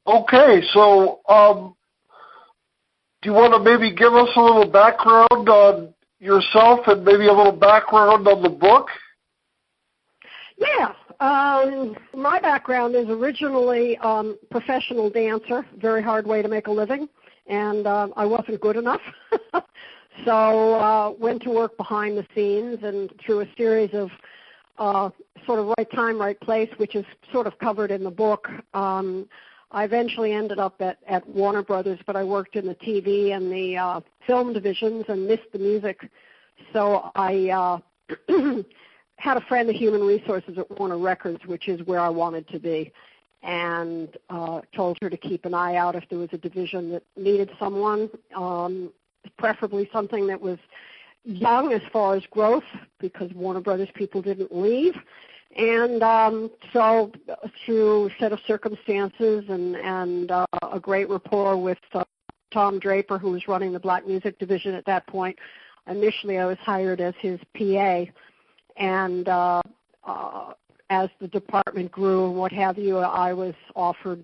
Okay, so do you want to maybe give us a little background on yourself and maybe a little background on the book? Yeah. My background is originally professional dancer, very hard way to make a living, and I wasn't good enough. So went to work behind the scenes, and through a series of sort of right time, right place, which is sort of covered in the book, I eventually ended up at Warner Brothers, but I worked in the TV and the film divisions and missed the music. So I had a friend of human resources at Warner Records, which is where I wanted to be, and told her to keep an eye out if there was a division that needed someone, preferably something that was young as far as growth, because Warner Brothers people didn't leave. And so through a set of circumstances and a great rapport with Tom Draper, who was running the black music division at that point, initially I was hired as his PA. And as the department grew and what have you, I was offered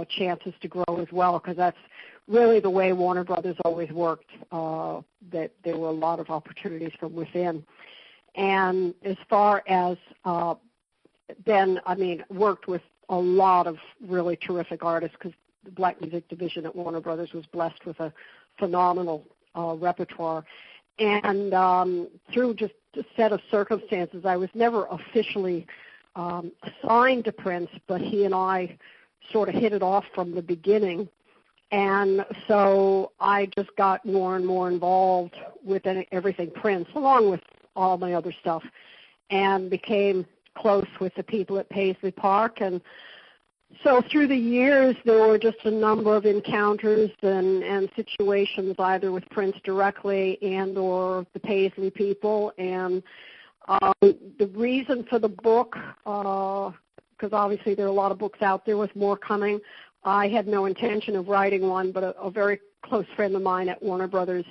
chances to grow as well, because that's really the way Warner Brothers always worked, that there were a lot of opportunities from within. And as far as then, I mean, worked with a lot of really terrific artists, because the black music division at Warner Brothers was blessed with a phenomenal repertoire. And through just a set of circumstances, I was never officially assigned to Prince, but he and I sort of hit it off from the beginning. And so I just got more and more involved with everything Prince, along with all my other stuff, and became close with the people at Paisley Park. And so through the years, there were just a number of encounters and situations, either with Prince directly and or the Paisley people. And the reason for the book, because obviously there are a lot of books out there with more coming, I had no intention of writing one, but a very close friend of mine at Warner Brothers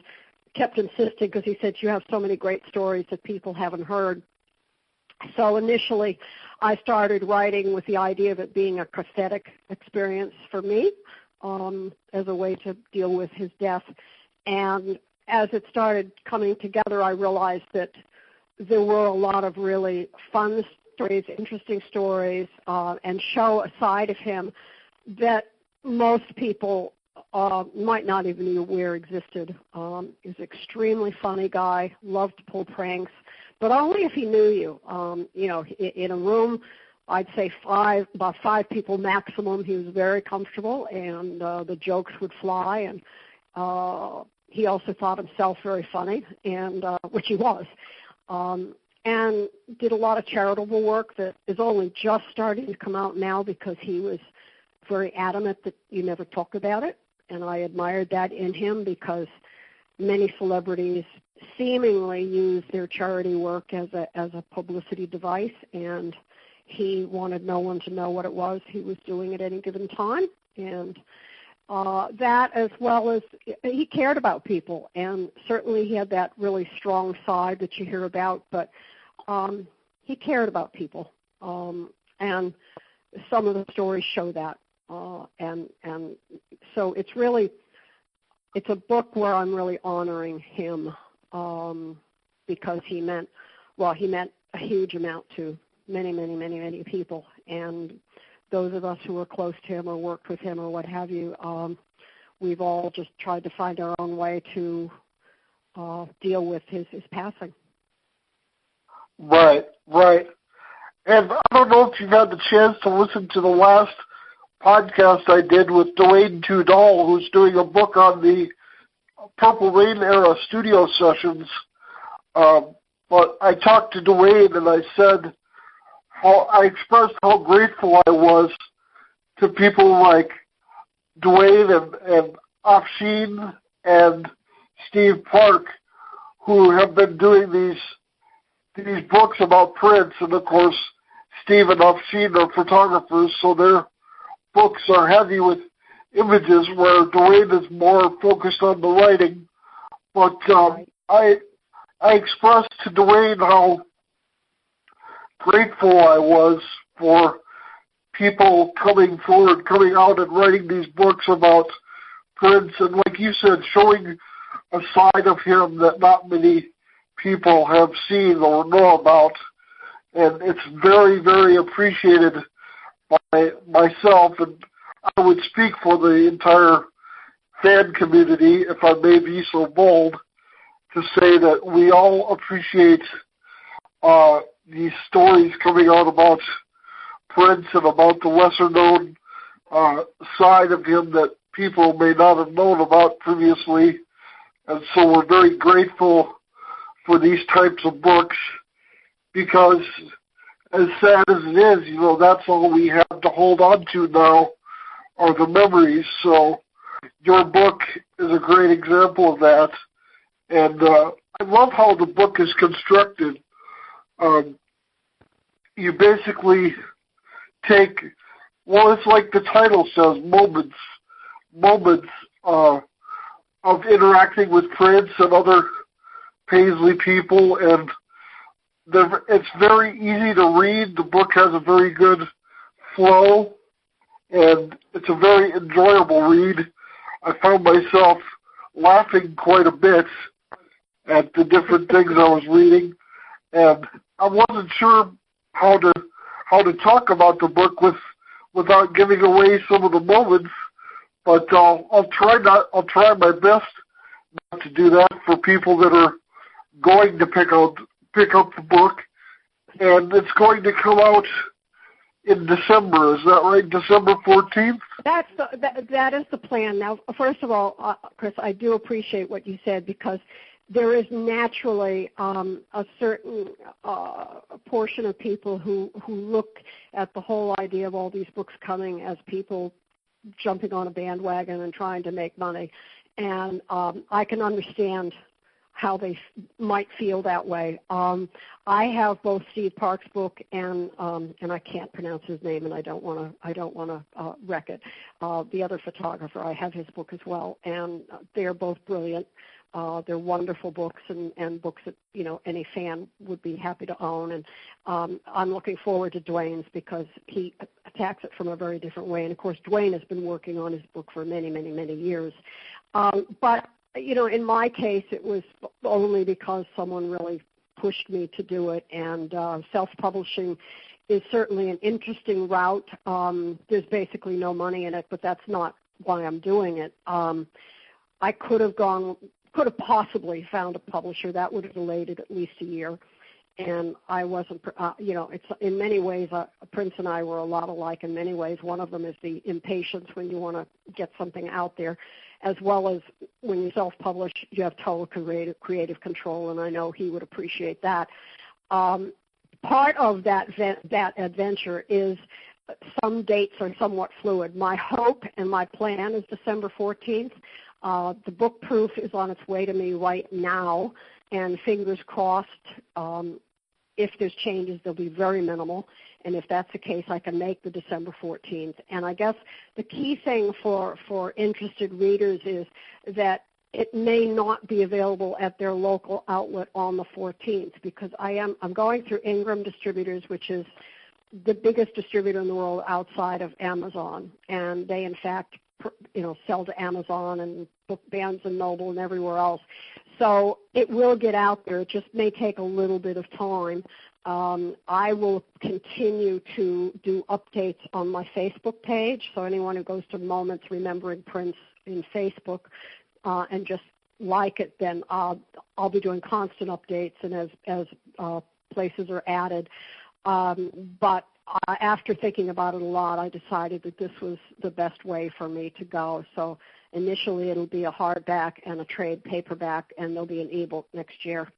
kept insisting, because he said, you have so many great stories that people haven't heard. So initially, I started writing with the idea of it being a cathartic experience for me, as a way to deal with his death. And as it started coming together, I realized that there were a lot of really fun stories, interesting stories, and show a side of him that most people might not even be aware existed. He was an extremely funny guy, loved to pull pranks, but only if he knew you. You know, in a room, I'd say about five people maximum. He was very comfortable, and the jokes would fly. And he also thought himself very funny, and which he was. And did a lot of charitable work that is only just starting to come out now, because he was very adamant that you never talk about it. And I admired that in him, because many celebrities seemingly use their charity work as a publicity device, and he wanted no one to know what it was he was doing at any given time. And that, as well as he cared about people, and certainly he had that really strong side that you hear about, but he cared about people, and some of the stories show that. And so it's a book where I'm really honoring him, because he meant a huge amount to many, many, many, many people. And those of us who were close to him or worked with him or what have you, we've all just tried to find our own way to deal with his passing. Right. And I don't know if you've had the chance to listen to the last podcast I did with Dwayne Tudall, who's doing a book on the Purple Rain era studio sessions. But I talked to Dwayne, and I said I expressed how grateful I was to people like Dwayne and Afshin and Steve Park, who have been doing these books about Prince. And of course, Steve and Afshin are photographers, so their books are heavy with images, where Dwayne is more focused on the writing. But I expressed to Dwayne how grateful I was for people coming forward, coming out and writing these books about Prince, and like you said, showing a side of him that not many people have seen or know about. And it's very, very appreciated by myself, and I would speak for the entire fan community, if I may be so bold, to say that we all appreciate these stories coming out about Prince and about the lesser-known side of him that people may not have known about previously. And so we're very grateful for these types of books, because as sad as it is, that's all we have to hold on to now are the memories. So your book is a great example of that. And I love how the book is constructed. You basically take, it's like the title says, moments of interacting with Prince and other Paisley people, and it's very easy to read. The book has a very good flow, and it's a very enjoyable read. I found myself laughing quite a bit at the different things I was reading, and I wasn't sure how to talk about the book without giving away some of the moments, but I'll try my best not to do that for people that are going to pick up the book. And it's going to come out in December. Is that right? December 14th? That is the plan. Now, first of all, Chris, I do appreciate what you said, because there is naturally a certain portion of people who look at the whole idea of all these books coming as people jumping on a bandwagon and trying to make money. And I can understand how they might feel that way. I have both Steve Park's book and I can't pronounce his name, and I don't want to wreck it. The other photographer, I have his book as well, and they're both brilliant. They're wonderful books, and books that any fan would be happy to own. And I'm looking forward to Dwayne's, because he attacks it from a very different way. And of course, Dwayne has been working on his book for many, many, many years. But in my case, it was only because someone really pushed me to do it. And self-publishing is certainly an interesting route. There's basically no money in it, but that's not why I'm doing it. I could have possibly found a publisher. That would have delayed it at least a year. And I wasn't, it's in many ways, Prince and I were a lot alike in many ways. One of them is the impatience when you want to get something out there, as well as when you self-publish, you have total creative control, and I know he would appreciate that. Part of that adventure is some dates are somewhat fluid. My hope and my plan is December 14th. The book proof is on its way to me right now, and fingers crossed, if there's changes, they'll be very minimal. And if that's the case, I can make the December 14th. And I guess the key thing for interested readers is that it may not be available at their local outlet on the 14th, because I'm going through Ingram Distributors, which is the biggest distributor in the world outside of Amazon, and they in fact sell to Amazon and Barnes and Noble and everywhere else. So it will get out there. It just may take a little bit of time. I will continue to do updates on my Facebook page. So anyone who goes to Moments Remembering Prince in Facebook and just like it, then I'll be doing constant updates, and as places are added. But after thinking about it a lot, I decided that this was the best way for me to go. So initially it'll be a hardback and a trade paperback, and there'll be an ebook next year.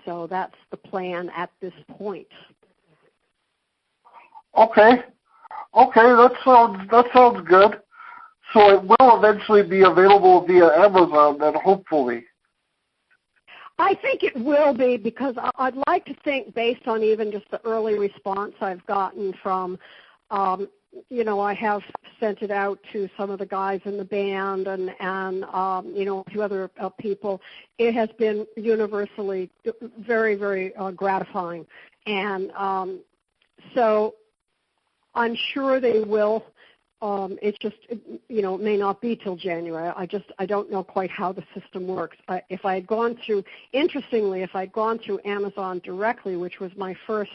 So that's the plan at this point. Okay, that sounds good. So it will eventually be available via Amazon then, hopefully. I think it will be, because I'd like to think, based on even just the early response I've gotten from, I have sent it out to some of the guys in the band and a few other people. It has been universally very, very gratifying. And so I'm sure they will. It's just, it may not be till January. I don't know quite how the system works. If I had gone through Amazon directly, which was my first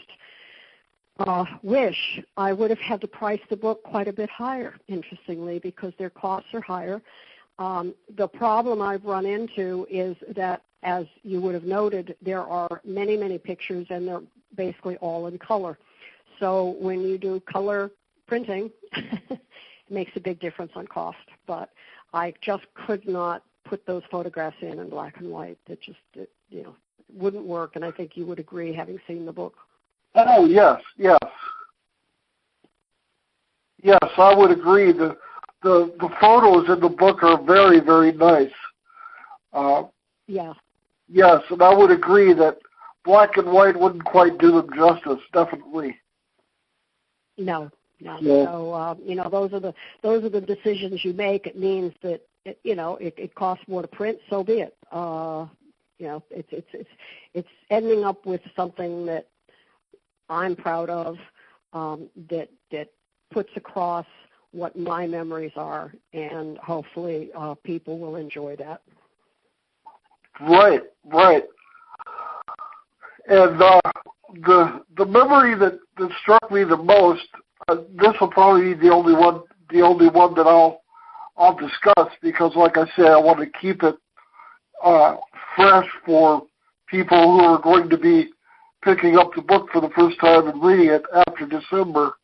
wish, I would have had to price the book quite a bit higher, interestingly, because their costs are higher. The problem I've run into is that, as you would have noted, there are many, many pictures, and they're basically all in color. So when you do color printing, it makes a big difference on cost. But I just could not put those photographs in black and white. It just, wouldn't work, and I think you would agree, having seen the book. Oh, yes. Yes, I would agree. The photos in the book are very, very nice. Yeah. Yes, and I would agree that black and white wouldn't quite do them justice, definitely. No. Yeah. So those are the decisions you make. It means that it costs more to print. So be it. It's ending up with something that I'm proud of, that puts across what my memories are, and hopefully people will enjoy that. Right. And the memory that struck me the most, this will probably be the only one that I'll discuss, because, like I said, I want to keep it fresh for people who are going to be picking up the book for the first time and reading it after December.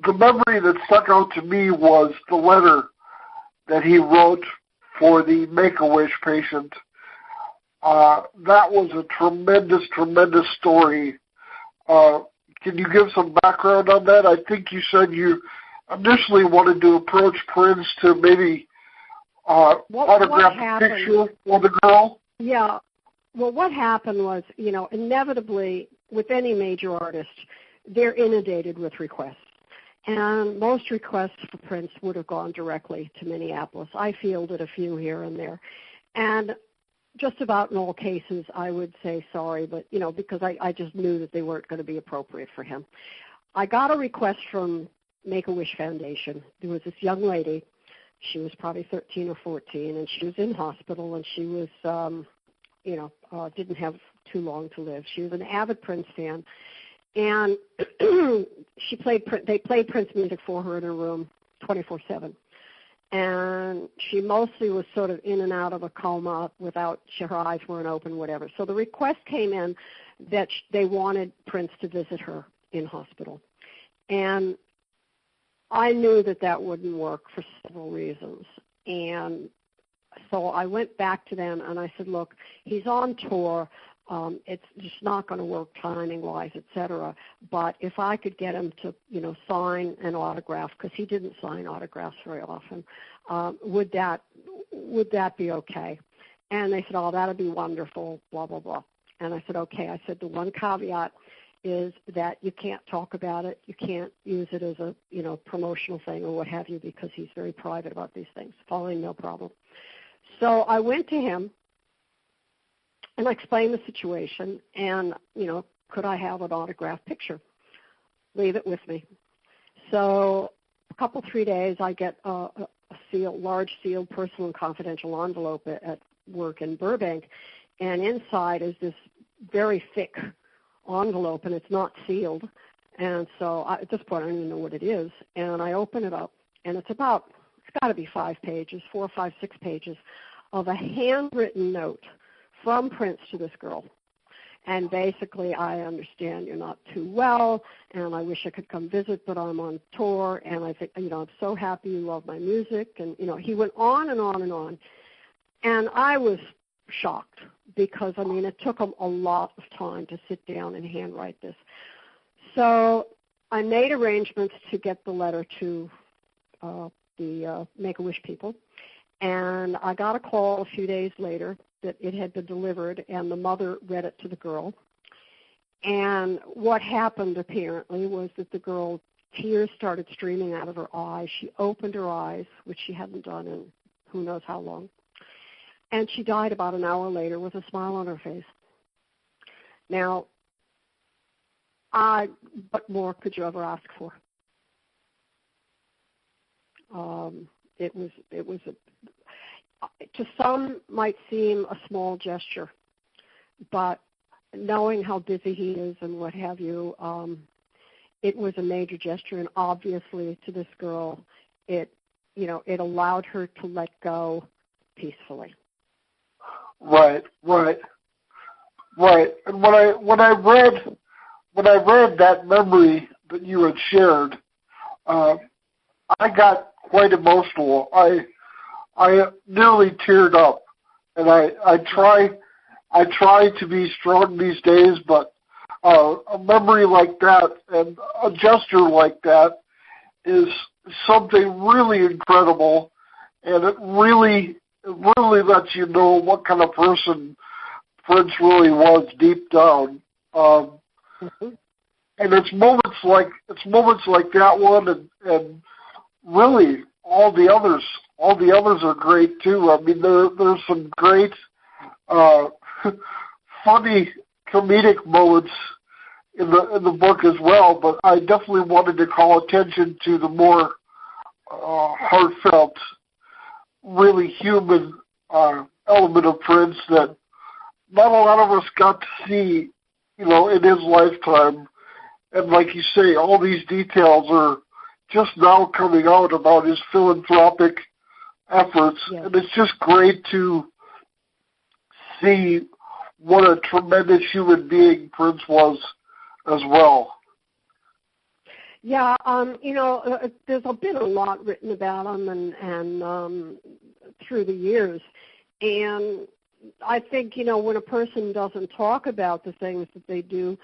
The memory that stuck out to me was the letter that he wrote for the Make-A-Wish patient. That was a tremendous, tremendous story. Can you give some background on that? I think you said you initially wanted to approach Prince to maybe autograph a picture for the girl. Yeah. Well, what happened was, inevitably, with any major artist, they're inundated with requests. And most requests for Prince would have gone directly to Minneapolis. I fielded a few here and there. And just about in all cases, I would say sorry, but, because I just knew that they weren't going to be appropriate for him. I got a request from Make-A-Wish Foundation. There was this young lady. She was probably 13 or 14, and she was in hospital, and she was, didn't have too long to live. She was an avid Prince fan. And they played Prince music for her in her room 24/7. And she mostly was sort of in and out of a coma her eyes weren't open, whatever. So the request came in that they wanted Prince to visit her in hospital. And I knew that wouldn't work for several reasons. And so I went back to them and I said, look, he's on tour. It's just not going to work timing-wise, et cetera. But if I could get him to, sign an autograph, because he didn't sign autographs very often, would that be okay? And they said, oh, that'd be wonderful, blah, blah, blah. And I said, okay. I said, the one caveat is that you can't talk about it. You can't use it as a, promotional thing or what have you, because he's very private about these things. Fine, no problem. So I went to him, and I explained the situation, and, could I have an autographed picture? Leave it with me. So a couple, 3 days, I get a large sealed personal and confidential envelope at work in Burbank, and inside is this very thick envelope, and it's not sealed. And so at this point, I don't even know what it is. And I open it up, and it's got to be 5 pages, 4, 5, 6 pages of a handwritten note from Prince to this girl. And basically, I understand you're not too well, and I wish I could come visit, but I'm on tour, and I think, I'm so happy you love my music. And, he went on and on and on. And I was shocked because, it took him a lot of time to sit down and handwrite this. So I made arrangements to get the letter to the Make-A-Wish people. And I got a call a few days later that it had been delivered, and the mother read it to the girl. And what happened, apparently, was that the girl, tears started streaming out of her eyes. She opened her eyes, which she hadn't done in who knows how long. And she died about an hour later with a smile on her face. Now, What more could you ever ask for? It was to some might seem a small gesture, but knowing how busy he is and what have you, it was a major gesture, and obviously to this girl, it allowed her to let go peacefully. Right. And when I read that memory that you had shared, I got quite emotional. I nearly teared up, and I try to be strong these days, but a memory like that and a gesture like that is something really incredible, and it really lets you know what kind of person Prince really was deep down. And it's moments like that one, and really all the others are great too. I mean, there's some great funny comedic moments in the book as well, but I definitely wanted to call attention to the more heartfelt, really human element of Prince that not a lot of us got to see, in his lifetime. And like you say, all these details are just now coming out about his philanthropic efforts. Yeah. And it's just great to see what a tremendous human being Prince was as well. Yeah, there's been a lot written about him and through the years. And I think, when a person doesn't talk about the things that they do,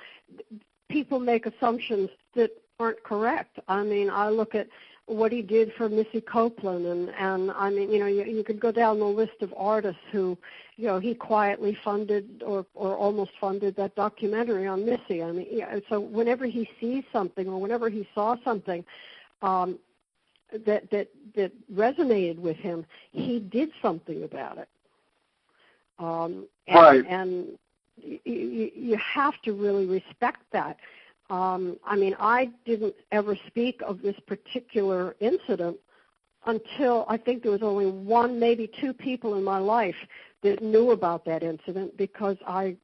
people make assumptions that aren't correct. I mean, I look at what he did for Missy Copeland, and I mean, you could go down the list of artists who, he quietly funded or almost funded that documentary on Missy. I mean, so whenever he sees something or whenever he saw something that resonated with him, he did something about it. Right. And you have to really respect that. I mean, I didn't ever speak of this particular incident until I think there was only one, maybe two people in my life that knew about that incident, because I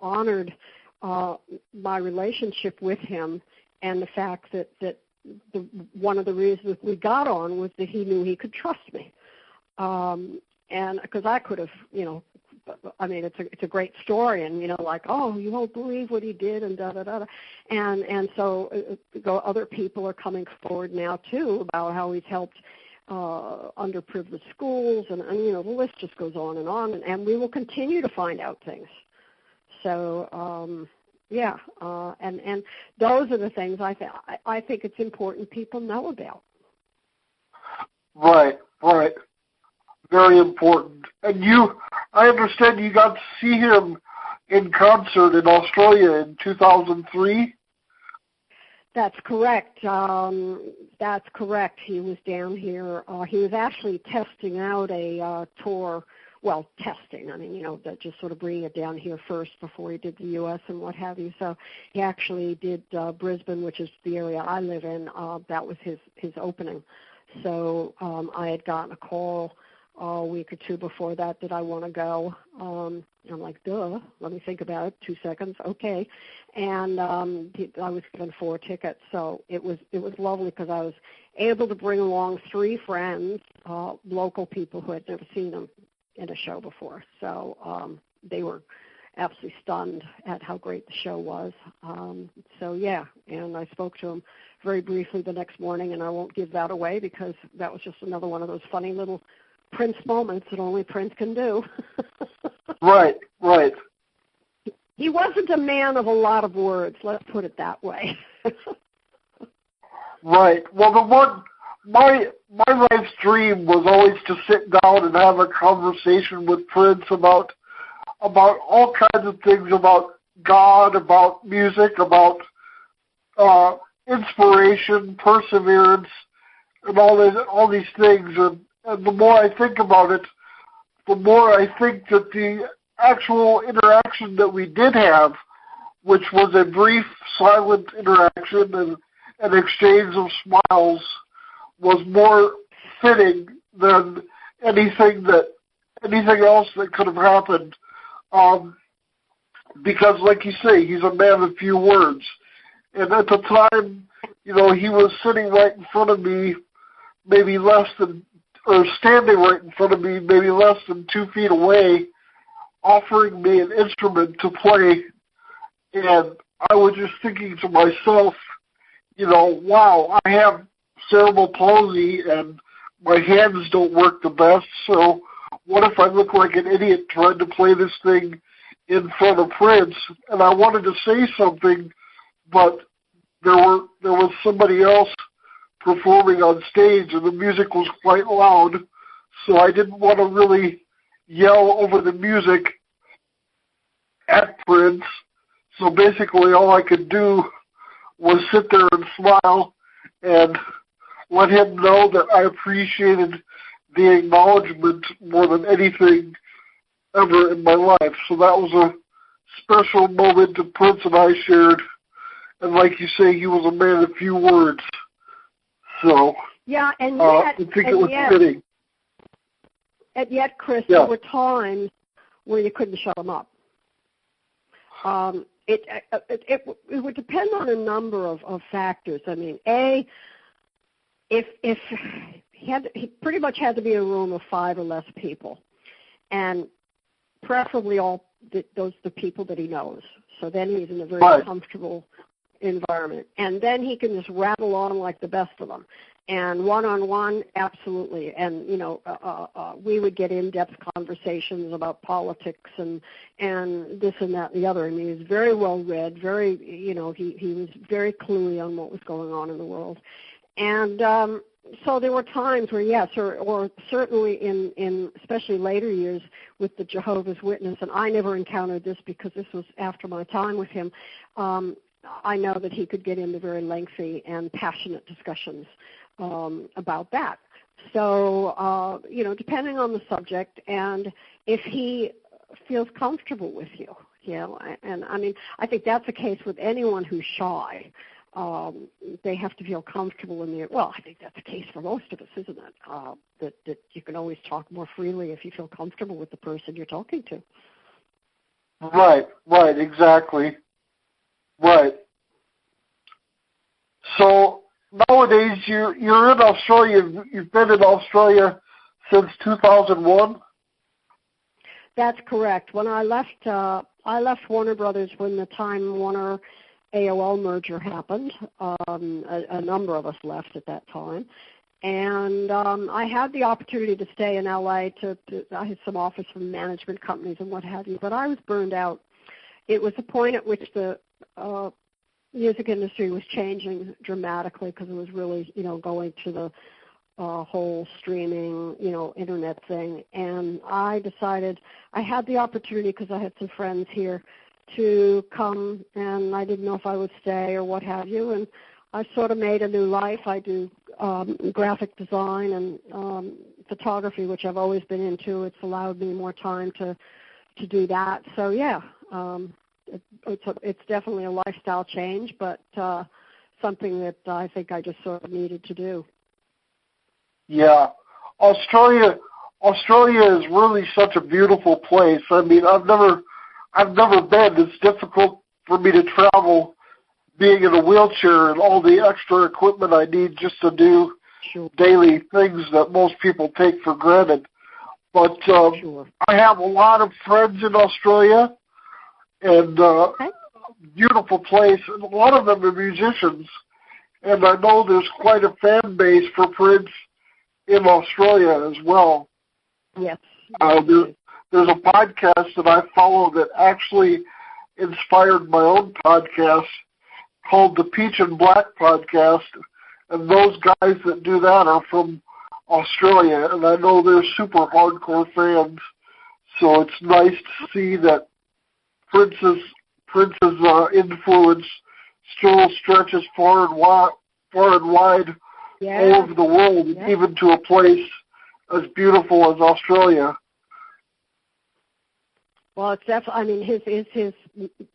honored my relationship with him, and the fact that one of the reasons we got on was that he knew he could trust me. And because I could have, I mean, it's a great story, and like, oh, you won't believe what he did, and da da da, and so other people are coming forward now too about how he's helped underprivileged schools, and the list just goes on, and we will continue to find out things. So and those are the things I think it's important people know about. Right. Very important. And I understand you got to see him in concert in Australia in 2003? That's correct. That's correct. He was down here. He was actually testing out a tour. Well, testing. I mean, just sort of bringing it down here first before he did the U.S. and what have you. So he actually did Brisbane, which is the area I live in. That was his opening. So I had gotten a call a week or two before that, did I want to go? I'm like, duh, let me think about it, 2 seconds, okay. And I was given 4 tickets, so it was lovely because I was able to bring along 3 friends, local people who had never seen him in a show before. So they were absolutely stunned at how great the show was. So yeah, and I spoke to him very briefly the next morning, and I won't give that away because that was just another one of those funny little Prince moments that only Prince can do. Right. He wasn't a man of a lot of words, let's put it that way. Right. Well, my life's dream was always to sit down and have a conversation with Prince about all kinds of things, about God, about music, about inspiration, perseverance, and all these things. And the more I think about it, the more I think that the actual interaction that we did have which was a brief, silent interaction and an exchange of smiles, was more fitting than anything else that could have happened. Because, like you say, he's a man of few words. And at the time, he was sitting right in front of me, standing right in front of me, maybe less than 2 feet away, offering me an instrument to play. And I was just thinking to myself, wow, I have cerebral palsy and my hands don't work the best, so what if I look like an idiot trying to play this thing in front of Prince? And I wanted to say something, but there was somebody else performing on stage, and the music was quite loud, so I didn't want to really yell over the music at Prince. So basically all I could do was sit there and smile and let him know that I appreciated the acknowledgement more than anything ever in my life. So that was a special moment that Prince and I shared. And like you say, he was a man of few words. So yeah, and I think it was fitting. And yet, Chris, there were times where you couldn't shut him up. It would depend on a number of factors. I mean, if he pretty much had to be in a room of 5 or less people, and preferably all the people that he knows. So then he's in a very comfortable environment, and then he can just rattle on like the best of them. And one-on-one, absolutely. And we would get in-depth conversations about politics and this and that and the other. I mean, he was very well read, very he was very cluey on what was going on in the world. And so there were times where yes, or certainly in especially later years with the Jehovah's Witness, and I never encountered this because this was after my time with him. I know that he could get into very lengthy and passionate discussions about that. So, depending on the subject and if he feels comfortable with you, and I mean, I think that's the case with anyone who's shy. They have to feel comfortable I think that's the case for most of us, isn't it? That you can always talk more freely if you feel comfortable with the person you're talking to. Right, exactly. Right. So nowadays you're in Australia. You've been in Australia since 2001? That's correct. When I left Warner Brothers when the Time Warner AOL merger happened. A number of us left at that time. And I had the opportunity to stay in LA. I had some offers from management companies and what have you, but I was burned out. It was a point at which the music industry was changing dramatically because it was really, going to the whole streaming, internet thing. And I decided I had the opportunity because I had some friends here to come, and I didn't know if I would stay or what have you. And I sort of made a new life. I do graphic design and photography, which I've always been into. It's allowed me more time to do that. So yeah, it's definitely a lifestyle change, but something that I think I just sort of needed to do. Yeah, Australia is really such a beautiful place. I mean, I've never been. It's difficult for me to travel, being in a wheelchair and all the extra equipment I need just to do daily things that most people take for granted. But I have a lot of friends in Australia, and beautiful place, and a lot of them are musicians. And I know there's quite a fan base for Prince in Australia as well. Yes. There's a podcast that I follow that actually inspired my own podcast called the Peach and Black Podcast, and those guys that do that are from Australia, and I know they're super hardcore fans, so it's nice to see that Prince's influence still stretches far and wide all over the world, even to a place as beautiful as Australia. Well, it's I mean, his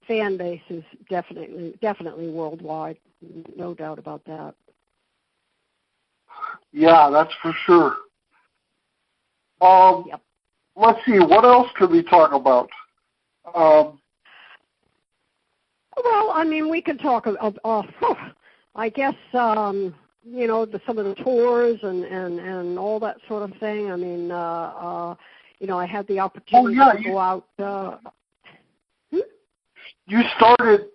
fan base is definitely worldwide. No doubt about that. Yeah, that's for sure. Yep. Let's see, what else could we talk about? Well, I mean, we could talk I guess, you know, some of the tours and all that sort of thing. I mean, you know, I had the opportunity to go out. You started,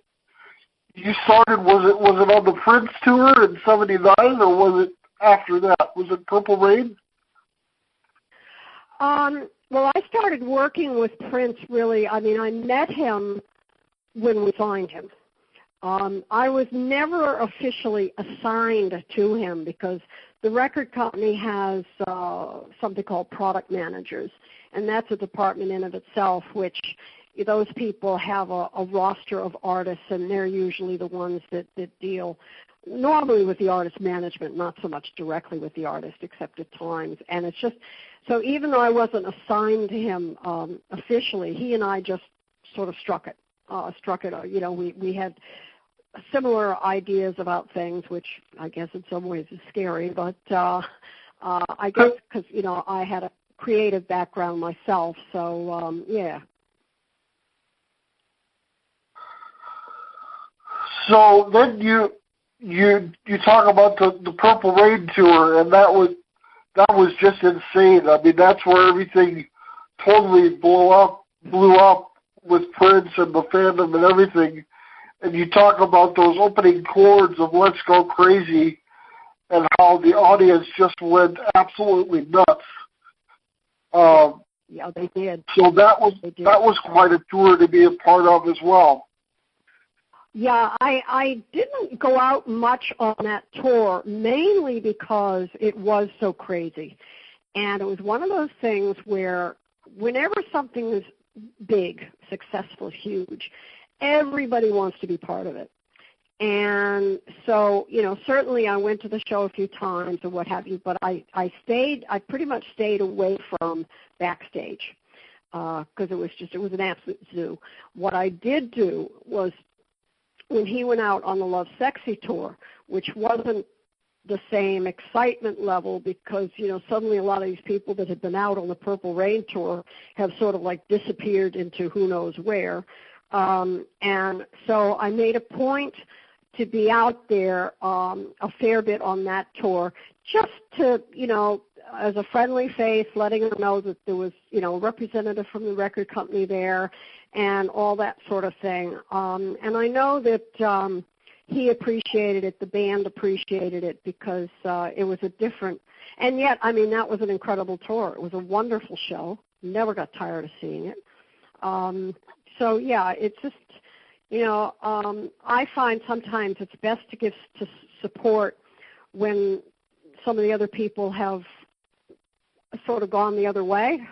was it on the Prince tour in '79, or was it after that? Was it Purple Rain? Well, I started working with Prince really. I mean, I met him when we signed him. I was never officially assigned to him because the record company has something called product managers, and that's a department in of itself, which those people have a roster of artists, and they're usually the ones that deal normally with the artist management, not so much directly with the artist, except at times. And it's just, so even though I wasn't assigned to him officially, he and I just sort of struck it. You know, we had similar ideas about things, which I guess in some ways is scary, but I guess because, you know, I had a creative background myself, so yeah. So then you talk about the Purple Rain tour, and that was just insane. I mean, that's where everything totally blew up with Prince and the fandom and everything. And you talk about those opening chords of Let's Go Crazy and how the audience just went absolutely nuts. Yeah, they did. So that was quite a tour to be a part of as well. Yeah, I didn't go out much on that tour, mainly because it was so crazy. And it was one of those things where whenever something is big, successful, huge, everybody wants to be part of it. And so, you know, certainly I went to the show a few times or what have you, but I pretty much stayed away from backstage because it was an absolute zoo. What I did do was when he went out on the Love Sexy tour, which wasn't the same excitement level because, you know, suddenly a lot of these people that had been out on the Purple Rain tour have sort of like disappeared into who knows where. And so I made a point to be out there a fair bit on that tour just to, you know, as a friendly face, letting them know that there was, you know, a representative from the record company there and all that sort of thing. And I know that he appreciated it, the band appreciated it because it was a different, and yet, I mean, that was an incredible tour. It was a wonderful show. Never got tired of seeing it. So, yeah, it's just, you know, I find sometimes it's best to give support when some of the other people have sort of gone the other way,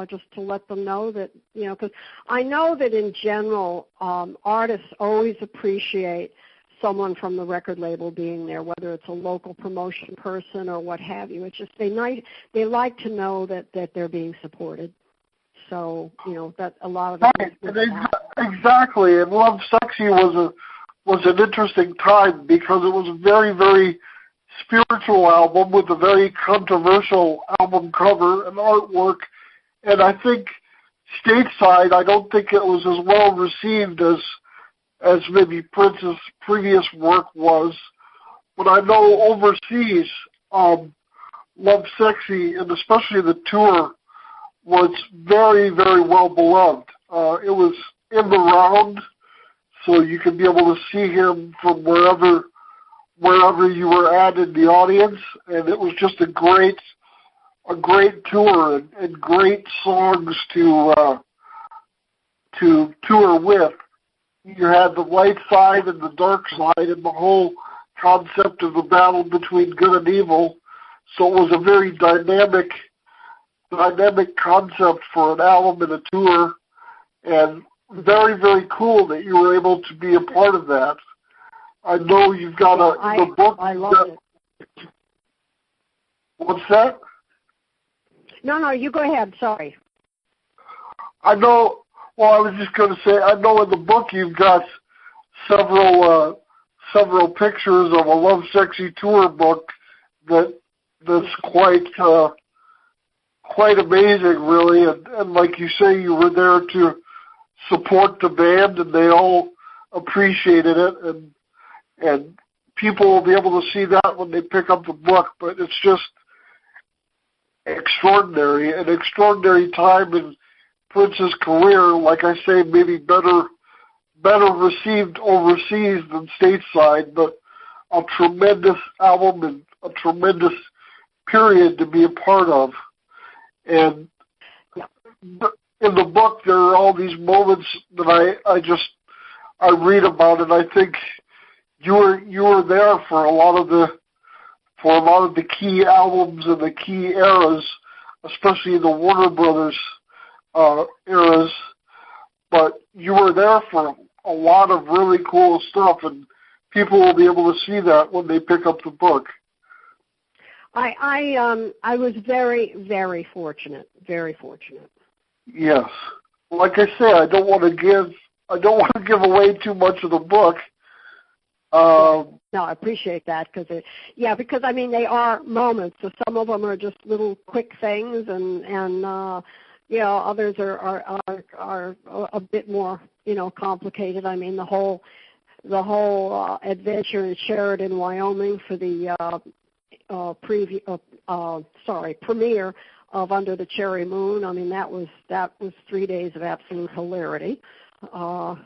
just to let them know that, you know, because I know that in general, artists always appreciate someone from the record label being there, whether it's a local promotion person or what have you. It's just they like to know that they're being supported. So, you know, that a lot of it exactly. And Love Sexy was an interesting time because it was a very, very spiritual album with a very controversial album cover and artwork. And I think stateside, I don't think it was as well received as maybe Prince's previous work was. But I know overseas, Love Sexy, and especially the tour, was very, very well beloved. It was in the round, so you could be able to see him from wherever you were at in the audience, and it was just a great tour and great songs to tour with. You had the light side and the dark side and the whole concept of the battle between good and evil. So it was a very dynamic concept for an album and a tour, and very, very cool that you were able to be a part of that. I know you've got the book. I love it. What's that? No, you go ahead. Sorry. I know. Well, I was just going to say, I know in the book you've got several pictures of a Love Sexy Tour book that's quite amazing, really. And like you say, you were there to support the band, and they all appreciated it. And people will be able to see that when they pick up the book. But it's just extraordinary, an extraordinary time in Prince's career. Like I say, maybe better received overseas than stateside, but a tremendous album and a tremendous period to be a part of. And in the book, there are all these moments that I read about, and I think you were there for a lot of the key albums and the key eras, especially the Warner Brothers eras. But you were there for a lot of really cool stuff, and people will be able to see that when they pick up the book. I was very, very fortunate. Very fortunate. Yes. Like I say, I don't want to give away too much of the book. No, I appreciate that because I mean they are moments. So some of them are just little quick things, and others are a bit more complicated. I mean the whole adventure in Sheridan, Wyoming for the premiere of Under the Cherry Moon. I mean that was 3 days of absolute hilarity.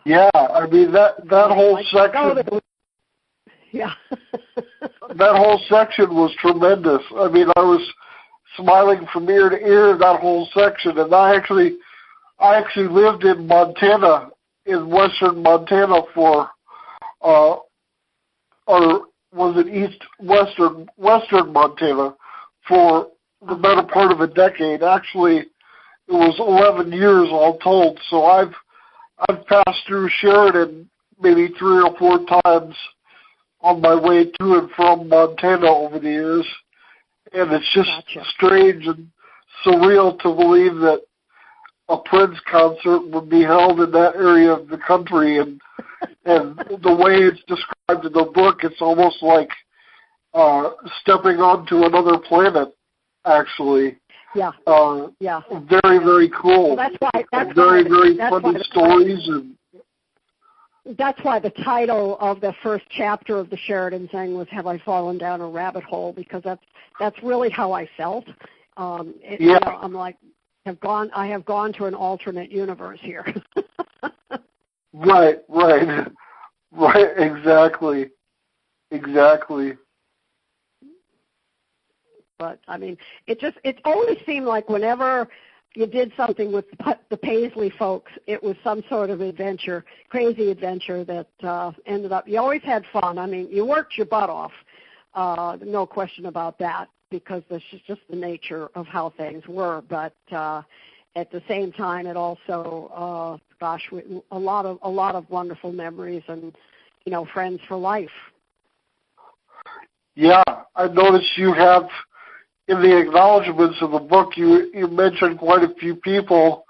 Yeah, I mean that whole section. Yeah. That whole section was tremendous. I mean, I was smiling from ear to ear that whole section, and I actually lived in Montana, in western Montana for, or was it western Montana for the better part of a decade. Actually, it was 11 years all told. So I've passed through Sheridan maybe 3 or 4 times on my way to and from Montana over the years. And it's just strange and surreal to believe that a Prince concert would be held in that area of the country. And the way it's described in the book, it's almost like stepping onto another planet, actually. Yeah. Very, very cool. Well, that's very funny stories. And that's why the title of the first chapter of the Sheridan thing was "Have I Fallen Down a Rabbit Hole?" Because that's really how I felt. I'm like, I have gone to an alternate universe here. Right, exactly. But I mean, it always seemed like whenever you did something with the Paisley folks, it was some sort of adventure, crazy adventure that ended up. You always had fun. I mean, you worked your butt off, no question about that, because this is just the nature of how things were. But at the same time, it also, a lot of wonderful memories and friends for life. Yeah, I noticed you have. In the acknowledgments of the book, you mentioned quite a few people,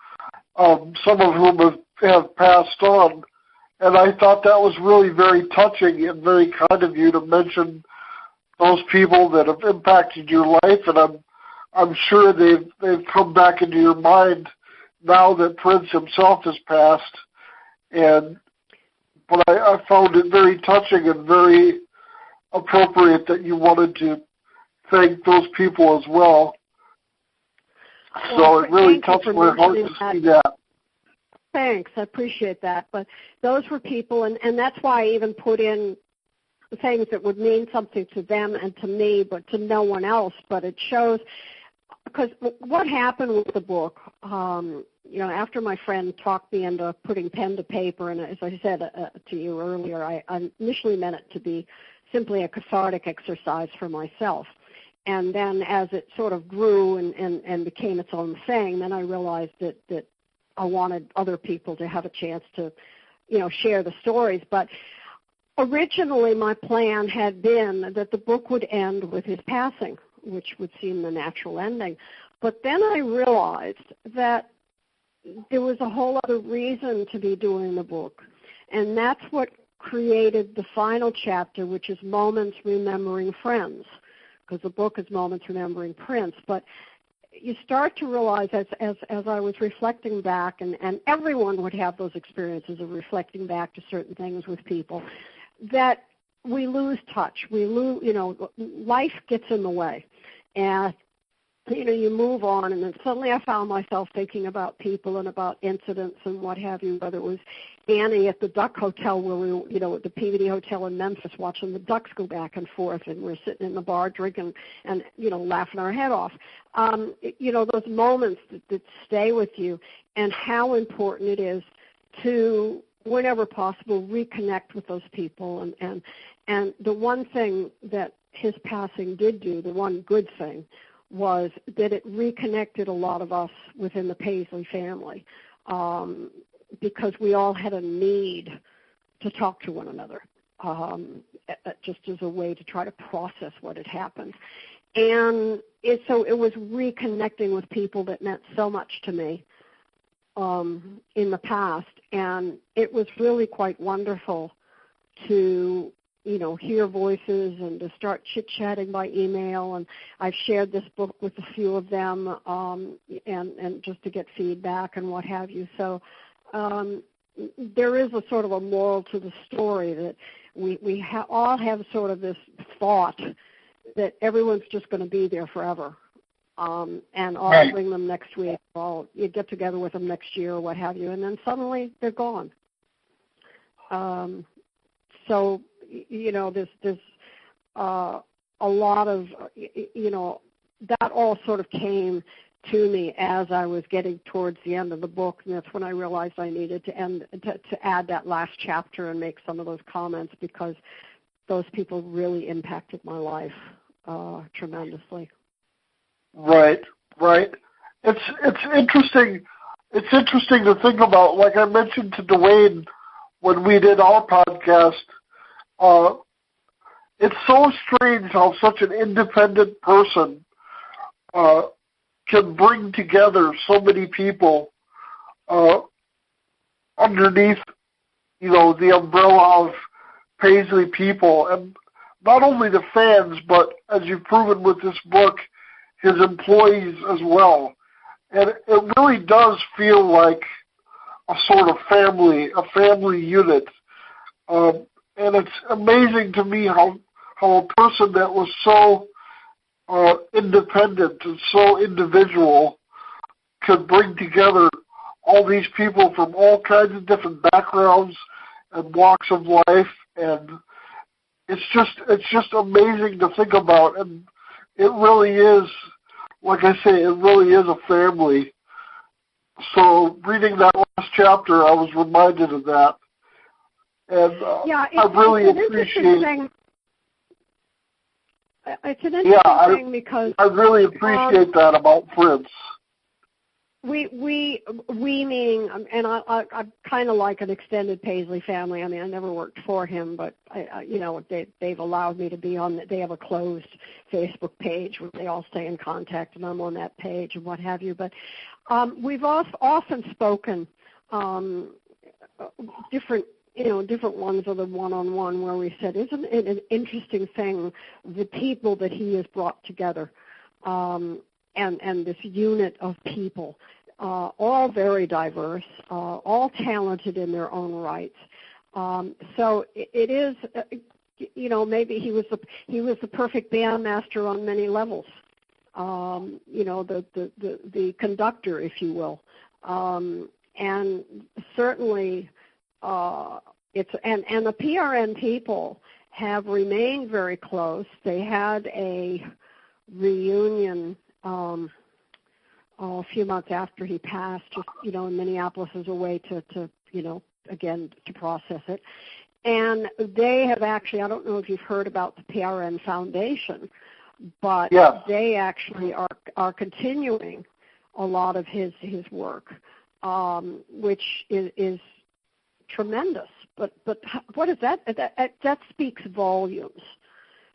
some of whom have passed on, and I thought that was really very touching and very kind of you to mention those people that have impacted your life, and I'm sure they've come back into your mind now that Prince himself has passed, but I found it very touching and very appropriate that you wanted to thank those people as well. So it really touched my heart to see that. Thanks, I appreciate that. But those were people, and that's why I even put in things that would mean something to them and to me, but to no one else. But it shows, because what happened with the book, after my friend talked me into putting pen to paper, and as I said to you earlier, I initially meant it to be simply a cathartic exercise for myself. And then as it sort of grew and became its own thing, then I realized that I wanted other people to have a chance to, share the stories. But originally my plan had been that the book would end with his passing, which would seem the natural ending. But then I realized that there was a whole other reason to be doing the book, and that's what created the final chapter, which is Moments Remembering Friends, because the book is Moments Remembering Prince. But you start to realize, as I was reflecting back, and everyone would have those experiences of reflecting back to certain things with people, that we lose touch. We lose, life gets in the way. And you move on, and then suddenly I found myself thinking about people and about incidents and what have you, whether it was Annie at the Duck Hotel where we were, at the PVD Hotel in Memphis watching the ducks go back and forth, and we're sitting in the bar drinking and, laughing our head off. Those moments that stay with you, and how important it is to, whenever possible, reconnect with those people. And the one thing that his passing did do, the one good thing, was that it reconnected a lot of us within the Paisley family, because we all had a need to talk to one another, just as a way to try to process what had happened. And so it was reconnecting with people that meant so much to me in the past, and it was really quite wonderful to hear voices and to start chit-chatting by email. And I've shared this book with a few of them, and just to get feedback and what have you. So there is a sort of a moral to the story, that we all have sort of this thought that everyone's just going to be there forever. And I'll bring them next week, or you get together with them next year or what have you, and then suddenly they're gone. So there's a lot of, that all sort of came to me as I was getting towards the end of the book, and that's when I realized I needed to add that last chapter and make some of those comments, because those people really impacted my life tremendously. Right. It's interesting. It's interesting to think about. Like I mentioned to Dwayne when we did our podcast, it's so strange how such an independent person can bring together so many people underneath, the umbrella of Paisley people, and not only the fans, but as you've proven with this book, his employees as well. And it really does feel like a sort of family, a family unit. And it's amazing to me how a person that was so independent and so individual could bring together all these people from all kinds of different backgrounds and walks of life. And it's just amazing to think about. And it really is, like I say, it really is a family. So reading that last chapter, I was reminded of that. And I really appreciate it. It's an interesting thing because I really appreciate that about Prince. We meaning, and I'm kind of like an extended Paisley family. I mean, I never worked for him, but they've allowed me to be on. They have a closed Facebook page where they all stay in contact, and I'm on that page and what have you. But we've often spoken different ones of the one-on-one where we said, isn't it an interesting thing, the people that he has brought together, and this unit of people, all very diverse, all talented in their own rights. So it is, maybe he was the perfect bandmaster on many levels. The conductor, if you will, and certainly. And the PRN people have remained very close. They had a reunion a few months after he passed, just in Minneapolis as a way to again to process it. And they have actually, I don't know if you've heard about the PRN Foundation, but they actually are continuing a lot of his work, which is tremendous. But what is that? That speaks volumes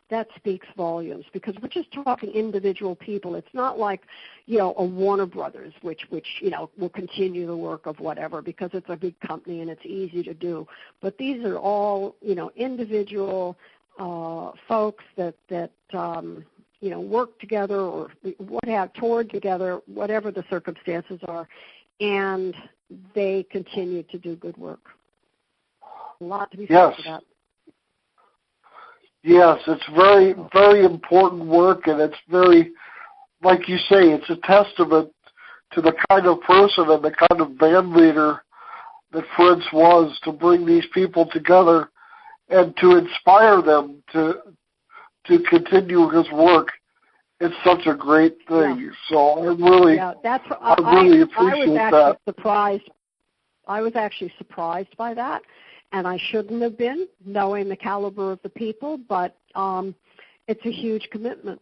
that speaks volumes, because we're just talking individual people. It's not like, a Warner Brothers, which will continue the work of whatever because it's a big company and it's easy to do. But these are all, individual folks that work together or toured together, whatever the circumstances are, and they continue to do good work. A lot to be said for that. Yes, it's very, very important work, and it's very, like you say, it's a testament to the kind of person and the kind of band leader that Fritz was, to bring these people together and to inspire them to continue his work. It's such a great thing. Yeah. So I really appreciate that. I was actually surprised by that. And I shouldn't have been, knowing the caliber of the people, but it's a huge commitment,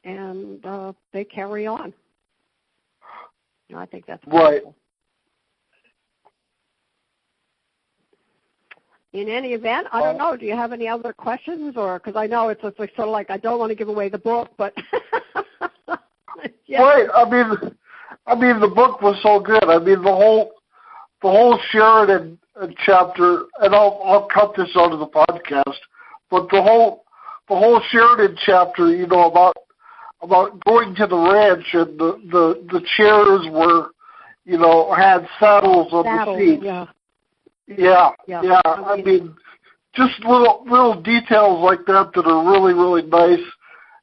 and they carry on. And I think that's wonderful. Right. In any event, I don't know, do you have any other questions? Or because I know it's sort of like I don't want to give away the book, but yeah. Right. I mean, the book was so good. I mean, the whole Sheridan chapter, and I'll cut this out of the podcast, but the whole Sheridan chapter, about going to the ranch, and the chairs were, had saddles on the seats. Yeah. I mean, just little details like that are really, really nice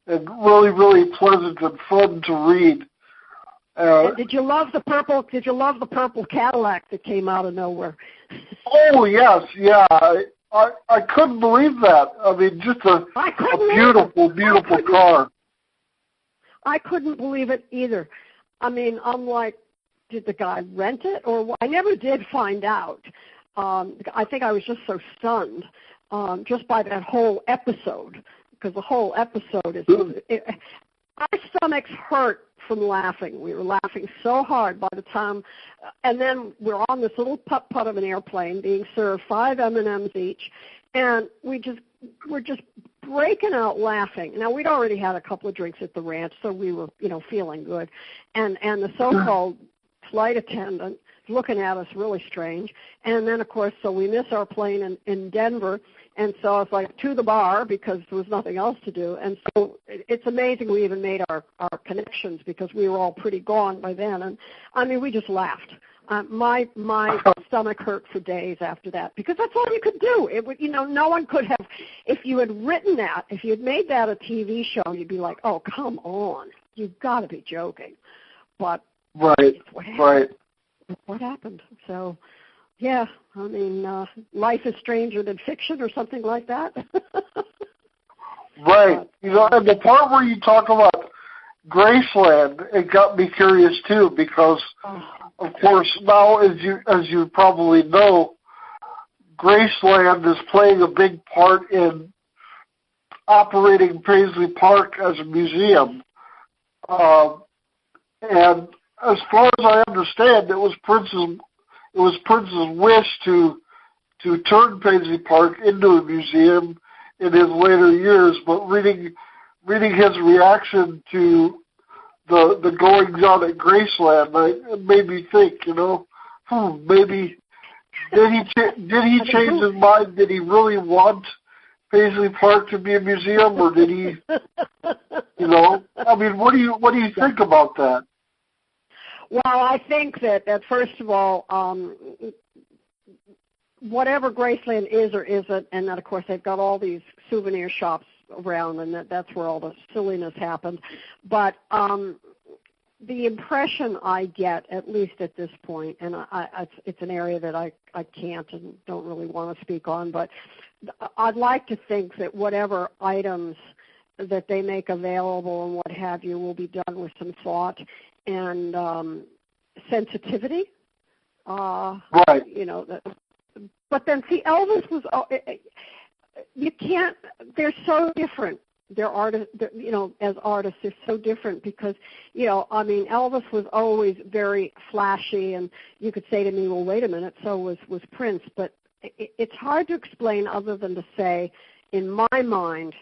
and really, really pleasant and fun to read. And did you love the purple Cadillac that came out of nowhere? Oh yes, yeah. I couldn't believe that. I mean, just a beautiful car. I couldn't believe it either. I mean, I'm like, did the guy rent it or what? I never did find out. I think I was just so stunned just by that whole episode, because the whole episode is. Our stomachs hurt from laughing. We were laughing so hard by the time, and then we're on this little putt-putt of an airplane being served 5 M&Ms each, and we're just breaking out laughing. Now, we'd already had a couple of drinks at the ranch, so we were, feeling good. And the so-called flight attendant looking at us really strange. And then, of course, so we miss our plane in Denver. And so I was like, to the bar, because there was nothing else to do. And so it's amazing we even made our connections, because we were all pretty gone by then. And, I mean, we just laughed. My stomach hurt for days after that, because that's all you could do. It would, no one could have, if you had written that, if you had made that a TV show, you'd be like, oh, come on. You've got to be joking. But it's what happened. Right. It's what happened. So, yeah, I mean, life is stranger than fiction or something like that. Right. And the part where you talk about Graceland, it got me curious too, because, of course, now as you probably know, Graceland is playing a big part in operating Paisley Park as a museum. And as far as I understand, it was Prince's wish to turn Paisley Park into a museum in his later years. But reading his reaction to the goings on at Graceland, it made me think, maybe did he change his mind? Did he really want Paisley Park to be a museum, or did he? I mean, what do you think about that? Well, I think that first of all, whatever Graceland is or isn't, and then, of course, they've got all these souvenir shops around, and that's where all the silliness happened. But the impression I get, at least at this point, and it's an area that I can't and don't really want to speak on, but I'd like to think that whatever items that they make available and what have you will be done with some thought and sensitivity. Right. But then, see, Elvis was, you can't, they're so different. They're artists, as artists, they're so different because, Elvis was always very flashy, and you could say to me, well, wait a minute, so was Prince. But it's hard to explain other than to say, in my mind,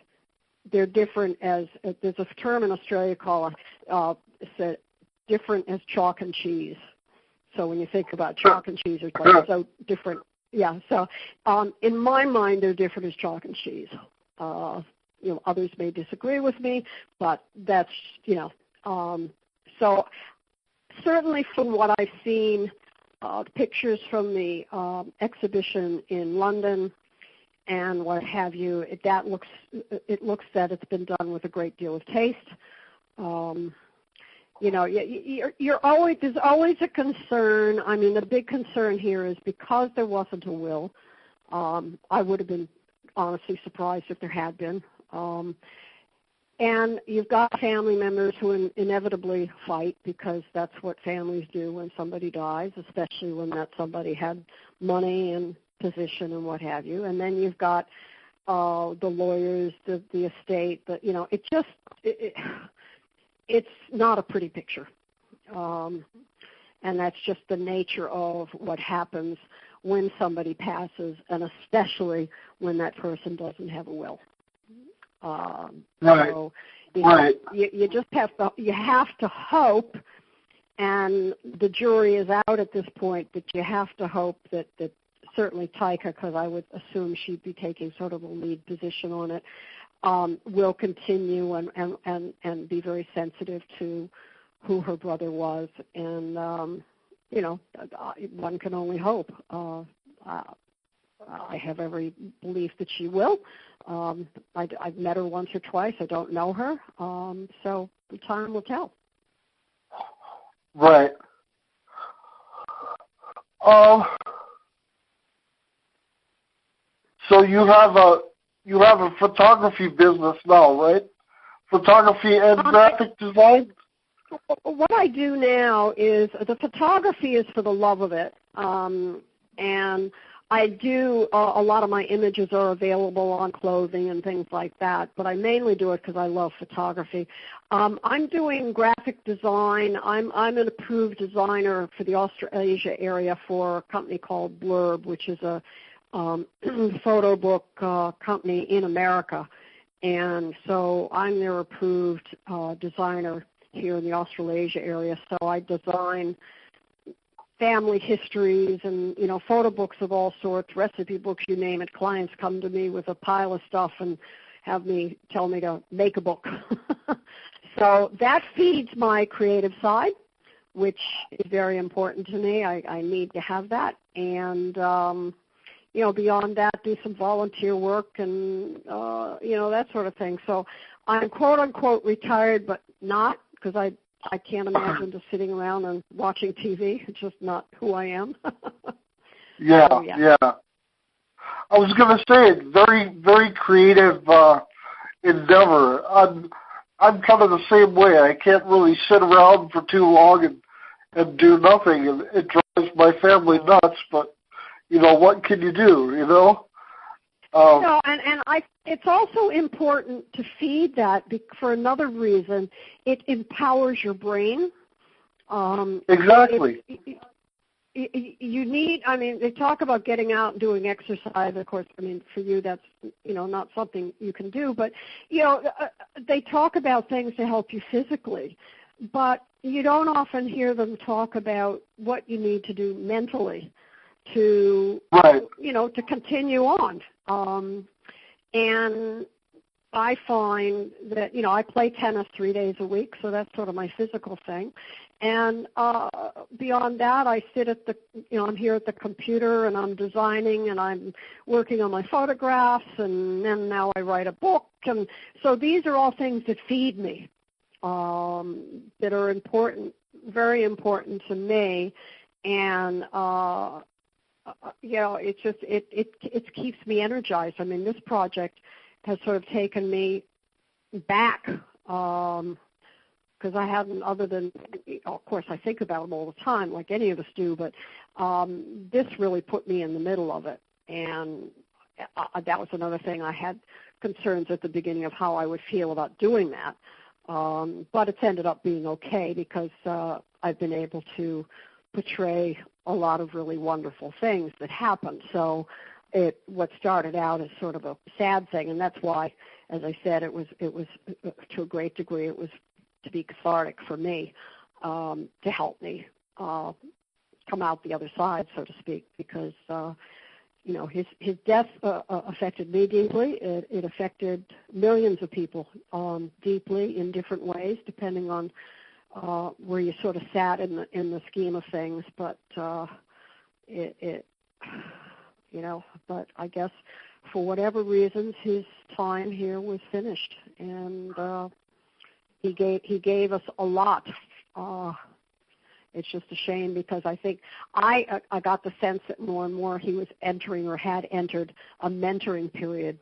they're different as there's a term in Australia called different as chalk and cheese. So when you think about chalk and cheese, it's like so different. Yeah. So in my mind, they're different as chalk and cheese. Others may disagree with me, but that's so certainly from what I've seen, pictures from the exhibition in London and what have you, it looks that it's been done with a great deal of taste. There's always a concern. I mean, the big concern here is because there wasn't a will. I would have been honestly surprised if there had been. And you've got family members who inevitably fight because that's what families do when somebody dies, especially when that somebody had money and position and what have you. And then you've got the lawyers, the estate. It's not a pretty picture. And that's just the nature of what happens when somebody passes, and especially when that person doesn't have a will. Right. So, right. You just have to hope, and the jury is out at this point, but you have to hope that certainly Taika, because I would assume she'd be taking sort of a lead position on it, will continue and be very sensitive to who her brother was. And, one can only hope. I have every belief that she will. I've met her once or twice. I don't know her. So the time will tell. Right. So you have a photography business now, right? Photography and graphic design? What I do now is the photography is for the love of it. And I do, a lot of my images are available on clothing and things like that, but I mainly do it because I love photography. I'm doing graphic design. I'm an approved designer for the Australasia area for a company called Blurb, which is a photo book company in America. And so I'm their approved designer here in the Australasia area. So I design family histories and, photo books of all sorts, recipe books, you name it. Clients come to me with a pile of stuff and tell me to make a book. So that feeds my creative side, which is very important to me. I need to have that. And, beyond that, do some volunteer work and, that sort of thing. So I'm quote-unquote retired, but not, because I can't imagine just sitting around and watching TV. It's just not who I am. Yeah. I was going to say, very, very creative endeavor. I'm kind of the same way. I can't really sit around for too long and do nothing. And it drives my family nuts, but, what can you do, it's also important to feed that for another reason. It empowers your brain. Exactly. You need, they talk about getting out and doing exercise. Of course, for you that's, not something you can do. But, they talk about things to help you physically. But you don't often hear them talk about what you need to do mentally to, right. To continue on. And I find that, I play tennis 3 days a week, so that's sort of my physical thing. And beyond that, I sit at I'm here at the computer and I'm designing and I'm working on my photographs, and then now I write a book. And so these are all things that feed me, that are important, very important to me. And it keeps me energized. This project has sort of taken me back because I hadn't, other than, of course, I think about them all the time, like any of us do, but this really put me in the middle of it. And that was another thing. I had concerns at the beginning of how I would feel about doing that. But it's ended up being okay because I've been able to portray a lot of really wonderful things that happen. So what started out as sort of a sad thing, and that's why, as I said, it was to a great degree it was to be cathartic for me, to help me come out the other side, so to speak, because his death affected me deeply. It affected millions of people deeply in different ways, depending on where you sort of sat in the scheme of things. But but I guess for whatever reasons, his time here was finished, and he gave us a lot. It's just a shame because I think I got the sense that more and more he was entering or had entered a mentoring period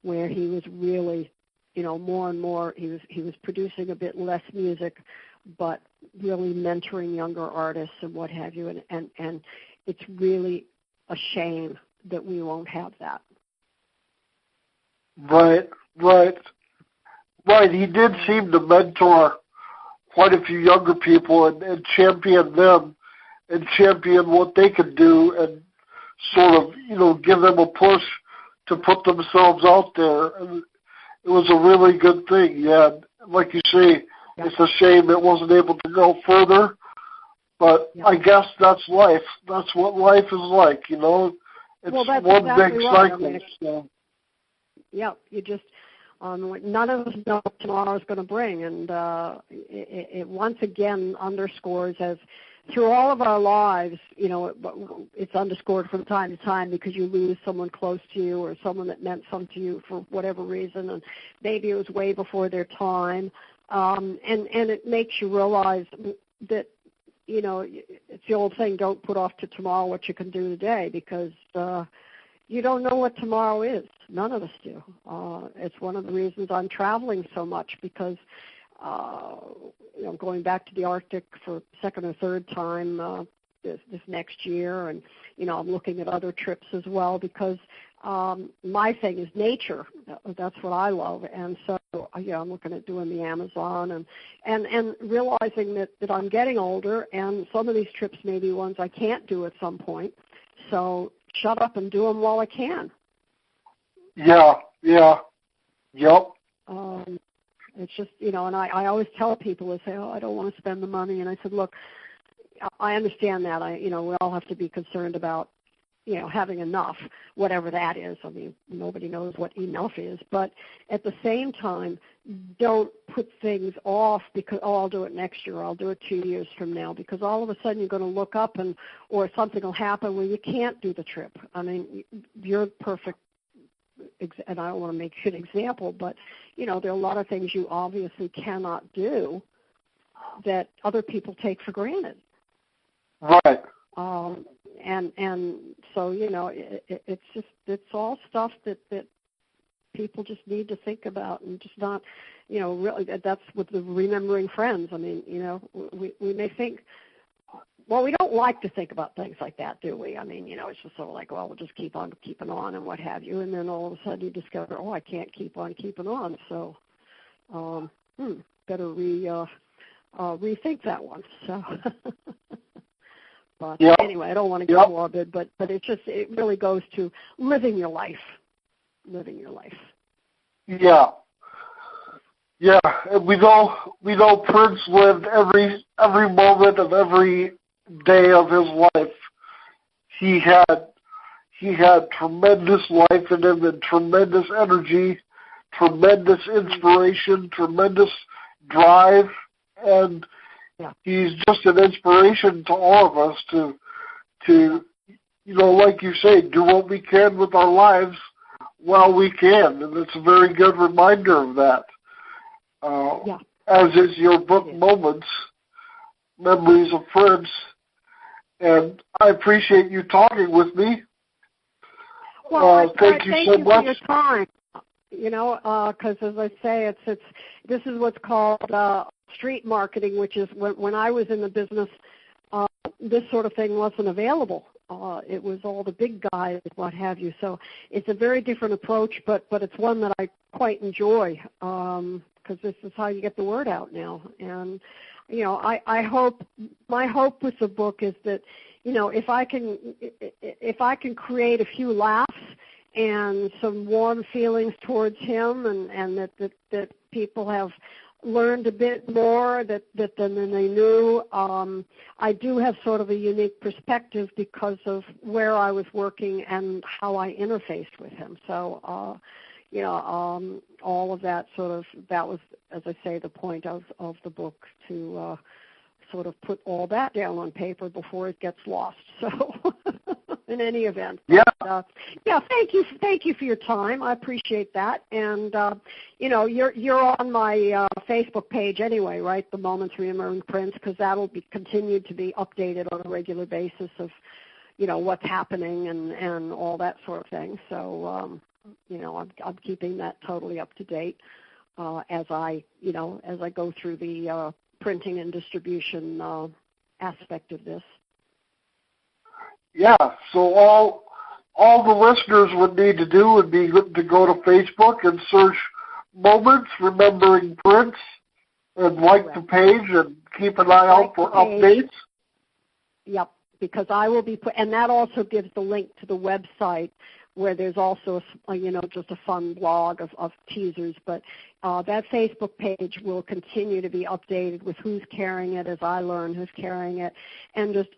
where he was really, more and more he was producing a bit less music, but really mentoring younger artists and what have you. And it's really a shame that we won't have that. Right. He did seem to mentor quite a few younger people and champion them and champion what they could do and sort of, give them a push to put themselves out there. And it was a really good thing. Yeah, like you say, It's a shame it wasn't able to go further, but I guess that's life. That's what life is like, It's that's one exactly big right. cycle. So. Yeah, you just none of us know what tomorrow is going to bring, and it once again underscores, as through all of our lives, it's underscored from time to time because you lose someone close to you or someone that meant something to you for whatever reason, and maybe it was way before their time, and it makes you realize that, it's the old saying, don't put off to tomorrow what you can do today, because you don't know what tomorrow is. None of us do. It's one of the reasons I'm traveling so much, because going back to the Arctic for second or third time this next year, and I'm looking at other trips as well, because my thing is nature. That's what I love, and so I'm looking at doing the Amazon and realizing that I'm getting older, and some of these trips may be ones I can't do at some point. So shut up and do them while I can. Yep. It's just, and I always tell people, they say, I don't want to spend the money. And I said, look, I understand that. We all have to be concerned about, having enough, whatever that is. I mean, nobody knows what enough is. But at the same time, don't put things off because, I'll do it next year, or I'll do it 2 years from now, because all of a sudden you're going to look up or something will happen where you can't do the trip. I mean, you're perfect. And I don't want to make an example, but, there are a lot of things you obviously cannot do that other people take for granted. Right. And so, it's all stuff that people just need to think about, and just not, really, that's with the remembering friends. I mean, we may think, well, we don't like to think about things like that, do we? I mean, it's just sort of like, well, we'll just keep on keeping on and what have you. And then all of a sudden you discover, I can't keep on keeping on. So better rethink that one. So, but anyway, I don't want to get morbid, but it really goes to living your life. Yeah. Yeah, and we know Prince lived every moment of every day of his life. He had tremendous life in him, and tremendous energy, tremendous inspiration, tremendous drive, and he's just an inspiration to all of us to like you say, do what we can with our lives while we can, and it's a very good reminder of that. As is your book, Moments, Memories of Prince, and I appreciate you talking with me. Well, thank you so much for your time. Because as I say, this is what's called street marketing, which is when I was in the business, this sort of thing wasn't available. It was all the big guys, what have you. So it's a very different approach, but it's one that I quite enjoy. because this is how you get the word out now. And, you know, my hope with the book is that, you know, if I can create a few laughs and some warm feelings towards him, and that people have learned a bit more than they knew. I do have sort of a unique perspective because of where I was working and how I interfaced with him. So, you know, all of that that was, as I say, the point of the book, to sort of put all that down on paper before it gets lost. So, in any event, yeah, yeah. Thank you for your time. I appreciate that. And you know, you're on my Facebook page anyway, right? The Moments Reemerging Prince, because that'll be continued to be updated on a regular basis of, you know, what's happening and all that sort of thing. So, you know, I'm keeping that totally up to date as I go through the printing and distribution aspect of this. Yeah, so all the listeners would need to do would be to go to Facebook and search Moments Remembering Prince and like the page and keep an eye out for updates. Yep, because I will be and that also gives the link to the website, where there's also just a fun blog of teasers. But that Facebook page will continue to be updated with who's carrying it as I learn who's carrying it, and just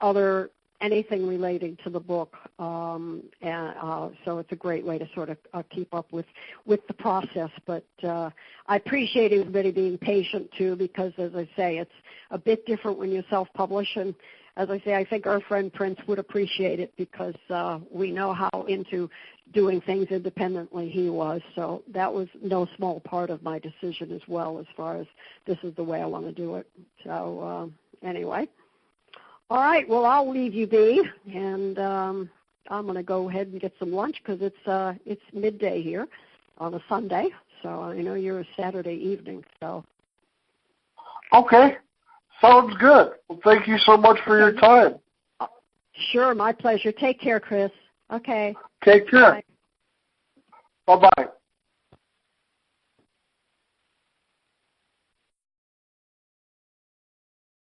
anything relating to the book. So it's a great way to sort of keep up with the process. But I appreciate everybody being patient too, because as I say, it's a bit different when you self-publish. And as I say, I think our friend Prince would appreciate it, because we know how into doing things independently he was. So that was no small part of my decision as well, as far as this is the way I want to do it. So anyway. All right, well, I'll leave you be, and I'm going to go ahead and get some lunch, because it's midday here on a Sunday, so I know you're a Saturday evening. So. Okay, sounds good. Well, thank you so much for your time. Sure, my pleasure. Take care, Chris. Okay. Take care. Bye-bye.